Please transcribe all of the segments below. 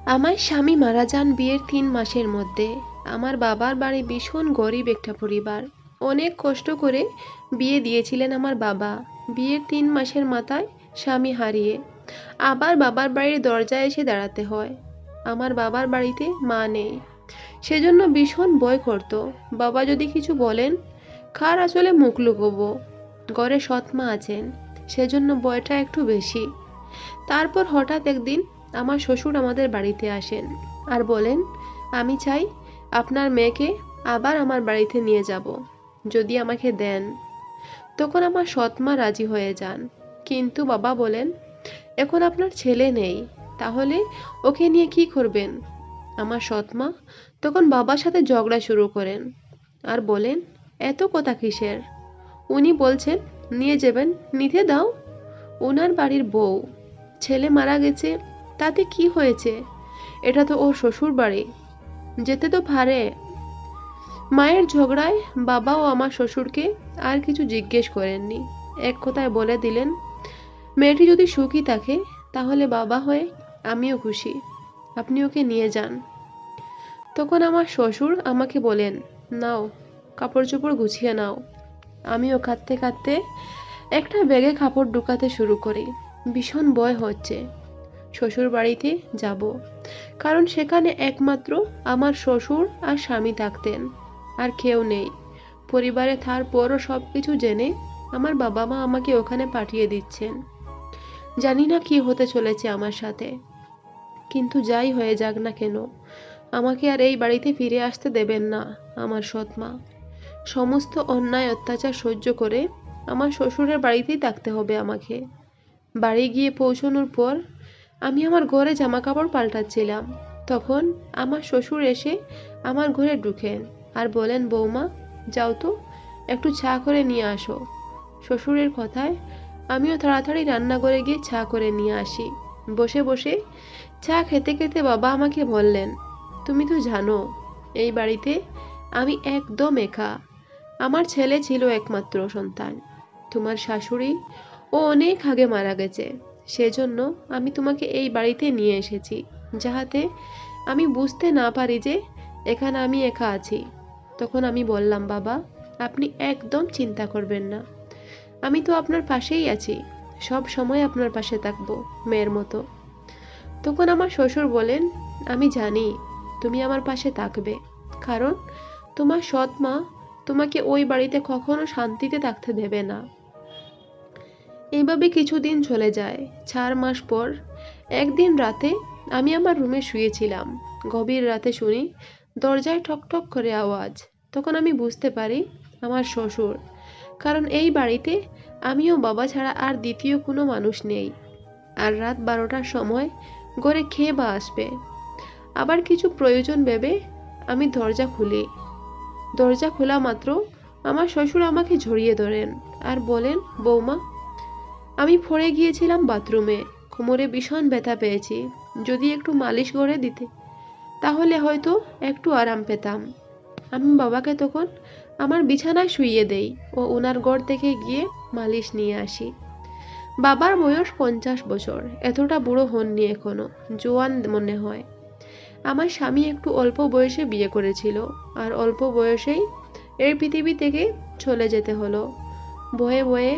আমার স্বামী মারা যান বিয়ের ৩ মাসের মধ্যে। আমার বাবার বাড়ি ভীষণ গরিব একটা পরিবার। অনেক কষ্ট করে বিয়ে দিয়েছিলেন আমার বাবা। বিয়ের ৩ মাসের মাথায় স্বামী হারিয়ে আবার বাবার বাড়ির দরজায় এসে দাঁড়াতে হয়। আমার বাবার বাড়িতে মা নেই, সেজন্য ভীষণ ভয় করতো। বাবা যদি কিছু বলেন, কার আসলে মুখ লুকোবো। ঘরে সৎ মা আছেন, সেজন্য ভয়টা একটু বেশি। তারপর হঠাৎ একদিন আমার শ্বশুর আমাদের বাড়িতে আসেন আর বলেন, আমি চাই আপনার মেয়েকে আবার আমার বাড়িতে নিয়ে যাব, যদি আমাকে দেন। তখন আমার সৎ মা রাজি হয়ে যান, কিন্তু বাবা বলেন, এখন আপনার ছেলে নেই, তাহলে ওকে নিয়ে কি করবেন। আমার সৎ মা তখন বাবার সাথে ঝগড়া শুরু করেন আর বলেন, এত কথা কিসের। উনি বলছেন নিয়ে যাবেন, নিতে দাও, ওনার বাড়ির বউ। ছেলে মারা গেছে, তাতে কি হয়েছে, এটা তো ওর শ্বশুর বাড়ি, যেতে তো পারে। মায়ের ঝগড়ায় বাবাও আমার শ্বশুরকে আর কিছু জিজ্ঞেস করেননি। এক কথায় বলে দিলেন, মেয়েটি যদি সুখী থাকে তাহলে বাবা হয়ে আমিও খুশি, আপনি ওকে নিয়ে যান। তখন আমার শ্বশুর আমাকে বলেন, নাও, কাপড় চোপড় গুছিয়ে নাও। আমিও কাঁদতে কাঁদতে একটা ব্যাগে কাপড় ঢুকাতে শুরু করি। ভীষণ ভয় হচ্ছে শ্বশুর বাড়িতে যাব, কারণ সেখানে একমাত্র আমার শ্বশুর আর স্বামী থাকতেন, আর কেউ নেই পরিবারে। তারপরও সবকিছু জেনে আমার বাবা মা আমাকে ওখানে পাঠিয়ে দিচ্ছেন। জানি না কি হতে চলেছে আমার সাথে, কিন্তু যাই হয়ে যাক না কেন, আমাকে আর এই বাড়িতে ফিরে আসতে দেবেন না আমার সৎ মা। সমস্ত অন্যায় অত্যাচার সহ্য করে আমার শ্বশুরের বাড়িতেই থাকতে হবে আমাকে। বাড়ি গিয়ে পৌঁছানোর পর আমি আমার ঘরে জামা কাপড় পাল্টাচ্ছিলাম, তখন আমার শ্বশুর এসে আমার ঘরে ঢুকেন আর বলেন, বৌমা যাও তো, একটু চা করে নিয়ে আসো। শ্বশুরের কথায় আমিও তাড়াতাড়ি রান্নাঘরে গিয়ে চা করে নিয়ে আসি। বসে বসে চা খেতে খেতে বাবা আমাকে বললেন, তুমি তো জানো এই বাড়িতে আমি একদম একা। আমার ছেলে ছিল একমাত্র সন্তান। তোমার শাশুড়ি ও অনেক আগে মারা গেছে, সেজন্য আমি তোমাকে এই বাড়িতে নিয়ে এসেছি, যাহাতে আমি বুঝতে না পারি যে এখানে আমি একা আছি। তখন আমি বললাম, বাবা আপনি একদম চিন্তা করবেন না, আমি তো আপনার পাশেই আছি, সব সময় আপনার পাশে থাকবো মেয়ের মতো। তখন আমার শ্বশুর বলেন, আমি জানি তুমি আমার পাশে থাকবে, কারণ তোমার সৎ মা তোমাকে ওই বাড়িতে কখনো শান্তিতে থাকতে দেবে না। এইভাবে কিছুদিন চলে যায়। 4 মাস পর একদিন রাতে আমি আমার রুমে শুয়েছিলাম। গভীর রাতে শুনি দরজায় ঠক ঠক করে আওয়াজ। তখন আমি বুঝতে পারি আমার শ্বশুর, কারণ এই বাড়িতে আমি ও বাবা ছাড়া আর দ্বিতীয় কোনো মানুষ নেই। আর রাত 12টার সময় ঘরে খেয়ে বা আসবে, আবার কিছু প্রয়োজন ভেবে আমি দরজা খুলি। দরজা খোলা মাত্র আমার শ্বশুর আমাকে জড়িয়ে ধরেন আর বলেন, বৌমা আমি পড়ে গিয়েছিলাম বাথরুমে, কোমরে ভীষণ ব্যথা পেয়েছি, যদি একটু মালিশ করে দিতে তাহলে হয়তো একটু আরাম পেতাম। আমি বাবাকে তখন আমার বিছানায় শুইয়ে দেই ও ওনার ঘর থেকে গিয়ে মালিশ নিয়ে আসি। বাবার বয়স 50 বছর, এতটা বুড়ো হননি এখনো, জোয়ান মনে হয়। আমার স্বামী একটু অল্প বয়সে বিয়ে করেছিল, আর অল্প বয়সেই এই পৃথিবী থেকে চলে যেতে হলো। বয়ে বয়ে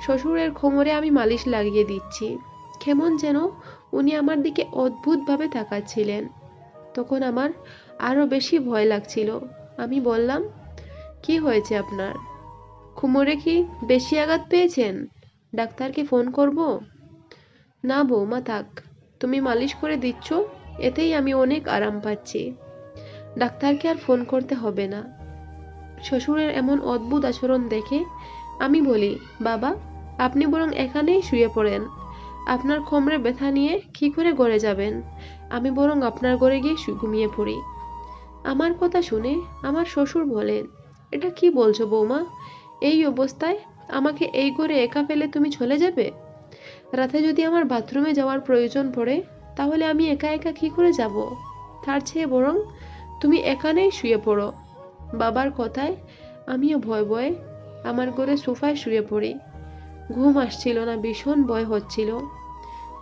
শ্বশুরের কোমরে আমি মালিশ লাগিয়ে দিচ্ছি, কেমন যেন উনি আমার দিকে অদ্ভুতভাবে তাকাচ্ছিলেন। তখন আমার আরো বেশি ভয় লাগছিল। আমি বললাম, কি হয়েছে আপনার, কোমরে কি বেশি আঘাত পেয়েছেন, ডাক্তারকে ফোন করব? না বৌমা থাক, তুমি মালিশ করে দিচ্ছ, এতেই আমি অনেক আরাম পাচ্ছি, ডাক্তারকে আর ফোন করতে হবে না। শ্বশুরের এমন অদ্ভুত আচরণ দেখে আমি বলি, বাবা আপনি বরং এখানেই শুয়ে পড়েন, আপনার কোমরে ব্যথা নিয়ে কি করে ঘরে যাবেন, আমি বরং আপনার ঘরে গিয়ে ঘুমিয়ে পড়ি। আমার কথা শুনে আমার শ্বশুর বলেন, এটা কি বলছো বৌমা, এই অবস্থায় আমাকে এই ঘরে একা ফেলে তুমি চলে যাবে? রাতে যদি আমার বাথরুমে যাওয়ার প্রয়োজন পড়ে তাহলে আমি একা একা কি করে যাব? তার চেয়ে বরং তুমি এখানেই শুয়ে পড়ো। বাবার কথায় আমিও ভয়ে ভয়ে আমার ঘরে সোফায় শুয়ে পড়ি। ঘুম আসছিল না, ভীষণ ভয় হচ্ছিল।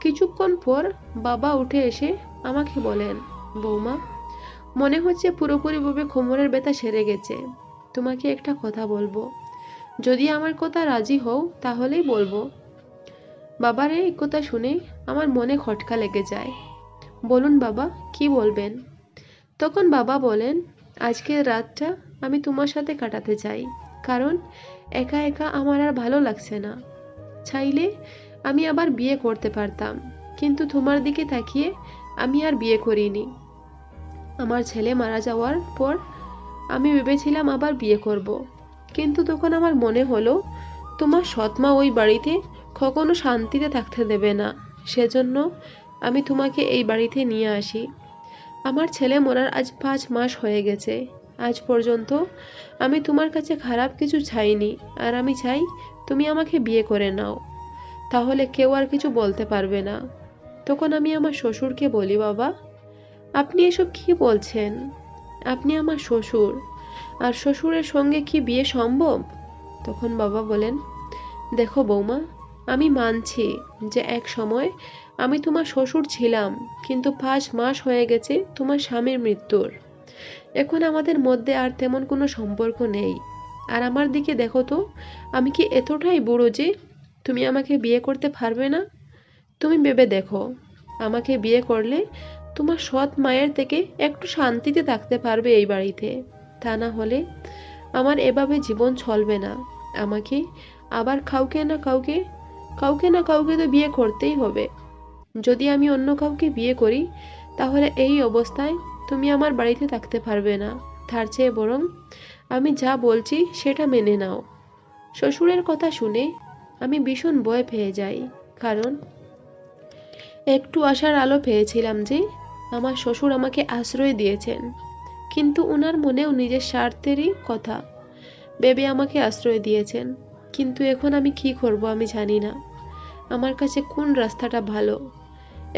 কিছুক্ষণ পর বাবা উঠে এসে আমাকে বলেন, বৌমা, মনে হচ্ছে পুরোপুরিভাবে কোমরের ব্যথা সেরে গেছে। তোমাকে একটা কথা বলবো, যদি আমার কথা রাজি হও তাহলেই বলবো। বাবার এই কথা শুনে আমার মনে খটকা লেগে যায়। বলুন বাবা, কি বলবেন? তখন বাবা বলেন, আজকের রাতটা আমি তোমার সাথে কাটাতে চাই, কারণ একা একা আমার আর ভালো লাগছে না। চাইলে আমি আবার বিয়ে করতে পারতাম, কিন্তু তোমার দিকে তাকিয়ে আমি আর বিয়ে করিনি। আমার ছেলে মারা যাওয়ার পর আমি ভেবেছিলাম আবার বিয়ে করব, কিন্তু তখন আমার মনে হলো তোমার সৎমা ওই বাড়িতে কখনো শান্তিতে থাকতে দেবে না। সেজন্য আমি তোমাকে এই বাড়িতে নিয়ে আসি। আমার ছেলে মরার আজ 5 মাস হয়ে গেছে। আজ পর্যন্ত আমি তোমার কাছে খারাপ কিছু চাইনি, আর আমি চাই তুমি আমাকে বিয়ে করে নাও, তাহলে কেউ আর কিছু বলতে পারবে না। তখন আমি আমার শ্বশুরকে বলি, বাবা, আপনি এসব কি বলছেন? আপনি আমার শ্বশুর, আর শ্বশুরের সঙ্গে কি বিয়ে সম্ভব? তখন বাবা বলেন, দেখো বৌমা, আমি মানছি যে এক সময় আমি তোমার শ্বশুর ছিলাম, কিন্তু 5 মাস হয়ে গেছে তোমার স্বামীর মৃত্যুর। এখন আমাদের মধ্যে আর তেমন কোনো সম্পর্ক নেই। আর আমার দিকে দেখো তো, আমি কি এতটাই বুড়ো যে তুমি আমাকে বিয়ে করতে পারবে না? তুমি ভেবে দেখো, আমাকে বিয়ে করলে তোমার সৎ মায়ের থেকে একটু শান্তিতে থাকতে পারবে এই বাড়িতে। তা না হলে আমার এভাবে জীবন চলবে না। আমাকে আবার কাউকে না কাউকে তো বিয়ে করতেই হবে। যদি আমি অন্য কাউকে বিয়ে করি, তাহলে এই অবস্থায় তুমি আমার বাড়িতে থাকতে পারবে না। তার চেয়ে বরং আমি যা বলছি সেটা মেনে নাও। শ্বশুরের কথা শুনে আমি ভীষণ ভয় পেয়ে যাই, কারণ একটু আশার আলো পেয়েছিলাম যে আমার শ্বশুর আমাকে আশ্রয় দিয়েছেন, কিন্তু ওনার মনেও নিজের স্বার্থেরই কথা ভেবে আমাকে আশ্রয় দিয়েছেন। কিন্তু এখন আমি কি করব আমি জানি না, আমার কাছে কোন রাস্তাটা ভালো।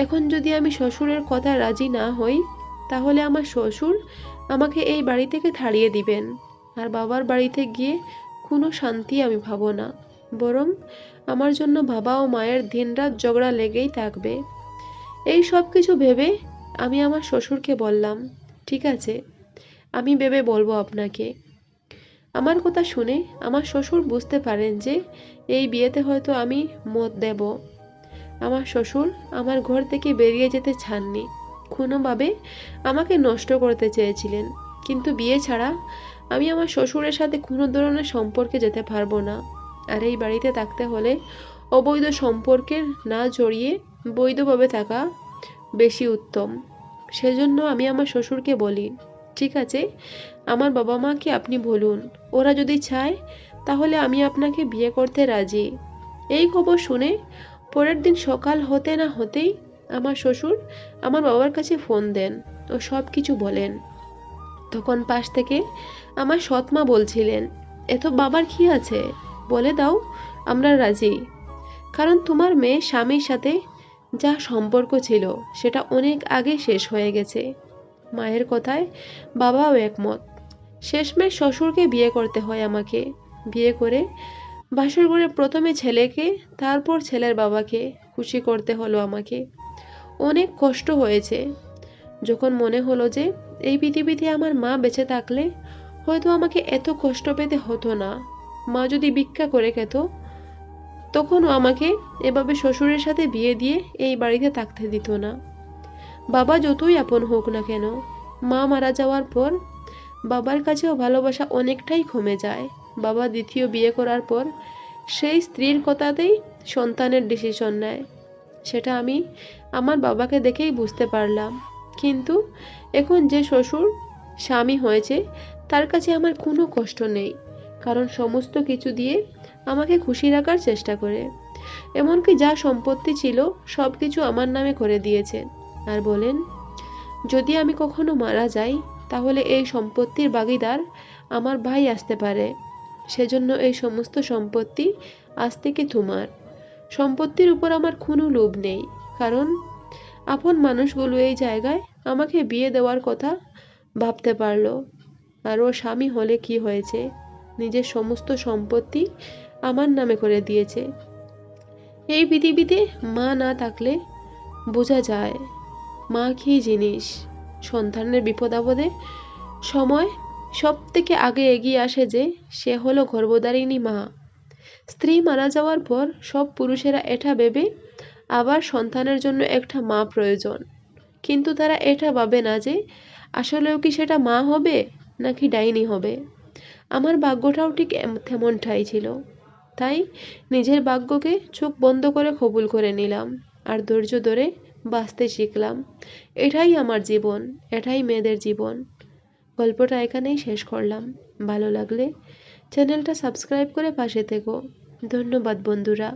এখন যদি আমি শ্বশুরের কথায় রাজি না হই, তাহলে আমার শ্বশুর আমাকে এই বাড়ি থেকে তাড়িয়ে দিবেন, আর বাবার বাড়িতে গিয়ে কোনো শান্তি আমি পাবো না। বরং আমার জন্য বাবা ও মায়ের দিনরাত ঝগড়া লেগেই থাকবে। এই সব কিছু ভেবে আমি আমার শ্বশুরকে বললাম, ঠিক আছে, আমি ভেবে বলবো আপনাকে। আমার কথা শুনে আমার শ্বশুর বুঝতে পারেন যে এই বিয়েতে হয়তো আমি মত দেব। আমার শ্বশুর আমার ঘর থেকে বেরিয়ে যেতে চাননি, কোনোভাবে আমাকে নষ্ট করতে চেয়েছিলেন। কিন্তু বিয়ে ছাড়া আমি আমার শ্বশুরের সাথে কোনো ধরনের সম্পর্কে যেতে পারবো না। আর এই বাড়িতে থাকতে হলে অবৈধ সম্পর্কে না জড়িয়ে বৈধভাবে থাকা বেশি উত্তম। সেজন্য আমি আমার শ্বশুরকে বলি, ঠিক আছে, আমার বাবা মাকে আপনি বলুন, ওরা যদি চায় তাহলে আমি আপনাকে বিয়ে করতে রাজি। এই খবর শুনে পরের দিন সকাল হতে না হতেই আমার শ্বশুর আমার বাবার কাছে ফোন দেন ও সব কিছু বলেন। তখন পাশ থেকে আমার সৎমা বলছিলেন, এত বাবার কি আছে, বলে দাও আমরা রাজি। কারণ তোমার মেয়ে স্বামীর সাথে যা সম্পর্ক ছিল সেটা অনেক আগে শেষ হয়ে গেছে। মায়ের কথায় বাবাও একমত। শেষমেশ শ্বশুরকে বিয়ে করতে হয় আমাকে। বিয়ে করে বাসর ঘরে প্রথমে ছেলেকে, তারপর ছেলের বাবাকে খুশি করতে হলো আমাকে। অনেক কষ্ট হয়েছে। যখন মনে হলো যে এই পৃথিবীতে আমার মা বেঁচে থাকলে হয়তো আমাকে এত কষ্ট পেতে হতো না। মা যদি ভিক্ষা করে খেত, তখনও আমাকে এভাবে শ্বশুরের সাথে বিয়ে দিয়ে এই বাড়িতে থাকতে দিত না। বাবা যতই আপন হোক না কেন, মা মারা যাওয়ার পর বাবার কাছেও ভালোবাসা অনেকটাই কমে যায়। বাবা দ্বিতীয় বিয়ে করার পর সেই স্ত্রীর কথাতেই সন্তানের ডিসিশন নেয়। সেটা আমি আমার বাবাকে দেখেই বুঝতে পারলাম। কিন্তু এখন যে শ্বশুর স্বামী হয়েছে, তার কাছে আমার কোনো কষ্ট নেই, কারণ সমস্ত কিছু দিয়ে আমাকে খুশি রাখার চেষ্টা করে। এমনকি যা সম্পত্তি ছিল সব কিছু আমার নামে করে দিয়েছে, আর বলেন, যদি আমি কখনো মারা যাই তাহলে এই সম্পত্তির ভাগীদার আমার ভাই আসতে পারে। সেজন্য এই সমস্ত সম্পত্তি আজ থেকে তোমার। সম্পত্তির উপর আমার কোনো লোভ নেই, কারণ আপন মানুষগুলো এই জায়গায় আমাকে বিয়ে দেওয়ার কথা ভাবতে পারলো। আর ও স্বামী হলে কি হয়েছে, নিজের সমস্ত সম্পত্তি আমার নামে করে দিয়েছে। এই পৃথিবীতে মা না থাকলে বোঝা যায় মা কী জিনিস। সন্তানের বিপদ আপদে সময় সব থেকে আগে এগিয়ে আসে যে, সে হলো গর্ভধারিণী মা। স্ত্রী মারা যাওয়ার পর সব পুরুষেরা এটা ভেবে আবার সন্তানের জন্য একটা মা প্রয়োজন, কিন্তু তারা এটা ভাবে না যে আসলেও কি সেটা মা হবে নাকি ডাইনি হবে। আমার ভাগ্যটাও ঠিক তেমনটাই ছিল। তাই নিজের ভাগ্যকে চোখ বন্ধ করে কবুল করে নিলাম আর ধৈর্য ধরে বাঁচতে শিখলাম। এটাই আমার জীবন, এটাই মেয়েদের জীবন। গল্পটা এখানেই শেষ করলাম। ভালো লাগলে চ্যানেলটা সাবস্ক্রাইব করে পাশে থেকো। ধন্যবাদ বন্ধুরা।